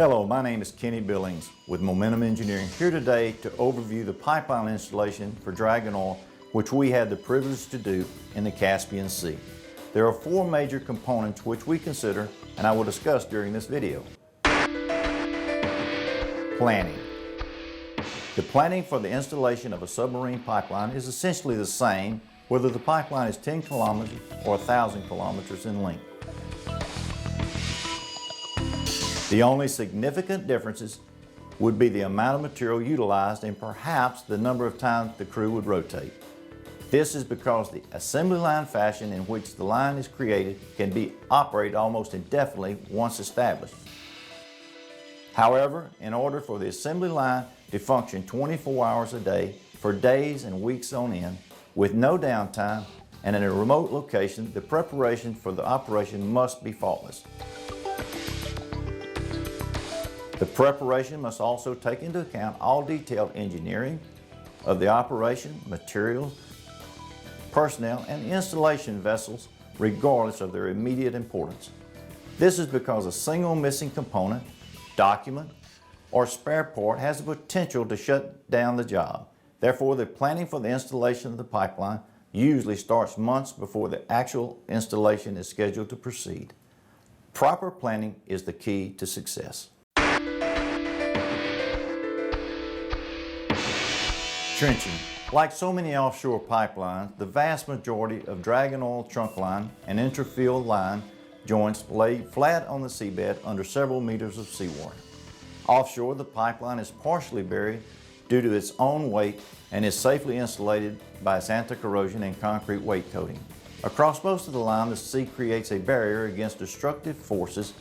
Hello, my name is Kenny Billings with Momentum Engineering, here today to overview the pipeline installation for Dragon Oil, which we had the privilege to do in the Caspian Sea. There are four major components which we consider and I will discuss during this video. Planning. The planning for the installation of a submarine pipeline is essentially the same whether the pipeline is 10 kilometers or 1,000 kilometers in length. The only significant differences would be the amount of material utilized and perhaps the number of times the crew would rotate. This is because the assembly line fashion in which the line is created can be operated almost indefinitely once established. However, in order for the assembly line to function 24 hours a day for days and weeks on end with no downtime and in a remote location, the preparation for the operation must be faultless. The preparation must also take into account all detailed engineering of the operation, materials, personnel, and installation vessels regardless of their immediate importance. This is because a single missing component, document, or spare part has the potential to shut down the job. Therefore, the planning for the installation of the pipeline usually starts months before the actual installation is scheduled to proceed. Proper planning is the key to success. Trenching. Like so many offshore pipelines, the vast majority of Dragon Oil trunk line and intrafield line joints lay flat on the seabed under several meters of seawater. Offshore, the pipeline is partially buried due to its own weight and is safely insulated by its anti-corrosion and concrete weight coating. Across most of the line, the sea creates a barrier against destructive forces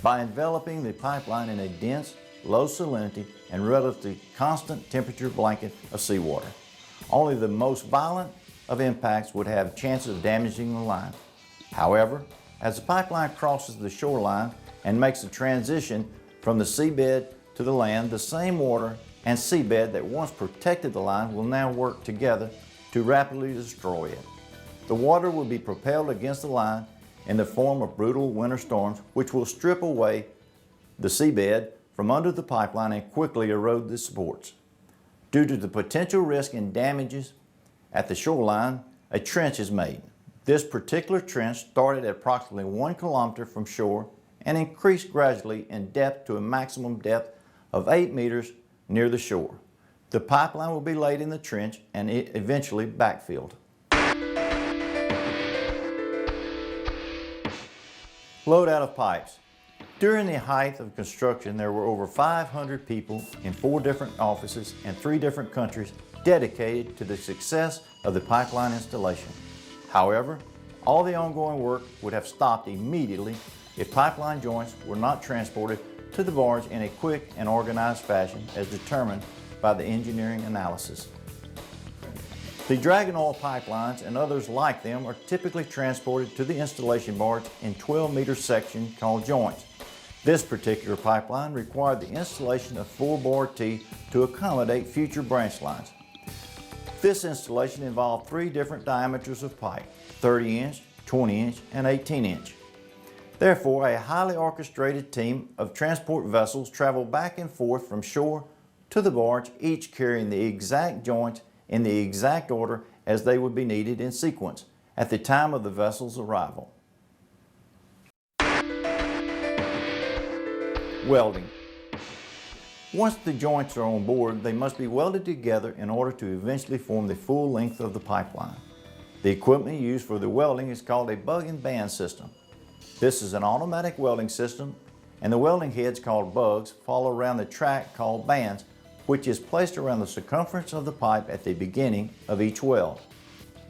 by enveloping the pipeline in a dense, low salinity and relatively constant temperature blanket of seawater. Only the most violent of impacts would have chances of damaging the line. However, as the pipeline crosses the shoreline and makes the transition from the seabed to the land, the same water and seabed that once protected the line will now work together to rapidly destroy it. The water will be propelled against the line in the form of brutal winter storms, which will strip away the seabed from under the pipeline and quickly erode the supports. Due to the potential risk and damages at the shoreline, a trench is made. This particular trench started at approximately 1 kilometer from shore and increased gradually in depth to a maximum depth of 8 meters near the shore. The pipeline will be laid in the trench and eventually backfilled. Load out of pipes. During the height of construction, there were over 500 people in 4 different offices and 3 different countries dedicated to the success of the pipeline installation. However, all the ongoing work would have stopped immediately if pipeline joints were not transported to the barge in a quick and organized fashion as determined by the engineering analysis. The Dragon Oil pipelines and others like them are typically transported to the installation barge in 12-meter sections called joints. This particular pipeline required the installation of 4 bore T to accommodate future branch lines. This installation involved 3 different diameters of pipe, 30-inch, 20-inch, and 18-inch. Therefore, a highly orchestrated team of transport vessels traveled back and forth from shore to the barge, each carrying the exact joints in the exact order as they would be needed in sequence at the time of the vessel's arrival. Welding. Once the joints are on board, they must be welded together in order to eventually form the full length of the pipeline. The equipment used for the welding is called a bug and band system. This is an automatic welding system, and the welding heads called bugs follow around the track called bands, which is placed around the circumference of the pipe at the beginning of each weld.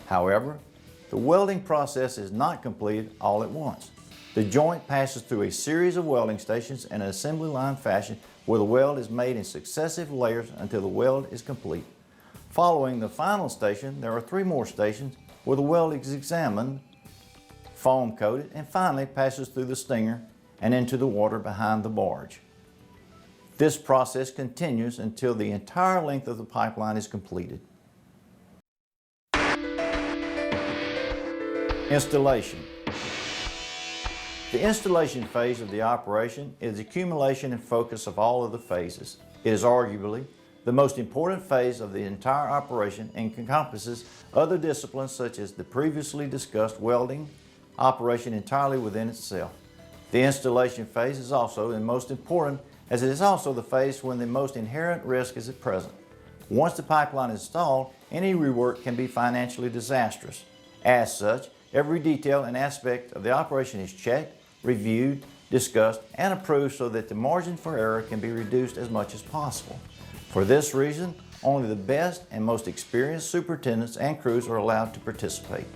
However, the welding process is not completed all at once. The joint passes through a series of welding stations in an assembly line fashion where the weld is made in successive layers until the weld is complete. Following the final station, there are 3 more stations where the weld is examined, foam coated, and finally passes through the stinger and into the water behind the barge. This process continues until the entire length of the pipeline is completed. Installation. The installation phase of the operation is the accumulation and focus of all of the phases. It is arguably the most important phase of the entire operation and encompasses other disciplines such as the previously discussed welding operation entirely within itself. The installation phase is also the most important as it is also the phase when the most inherent risk is at present. Once the pipeline is installed, any rework can be financially disastrous. As such, every detail and aspect of the operation is checked, reviewed, discussed, and approved so that the margin for error can be reduced as much as possible. For this reason, only the best and most experienced superintendents and crews are allowed to participate.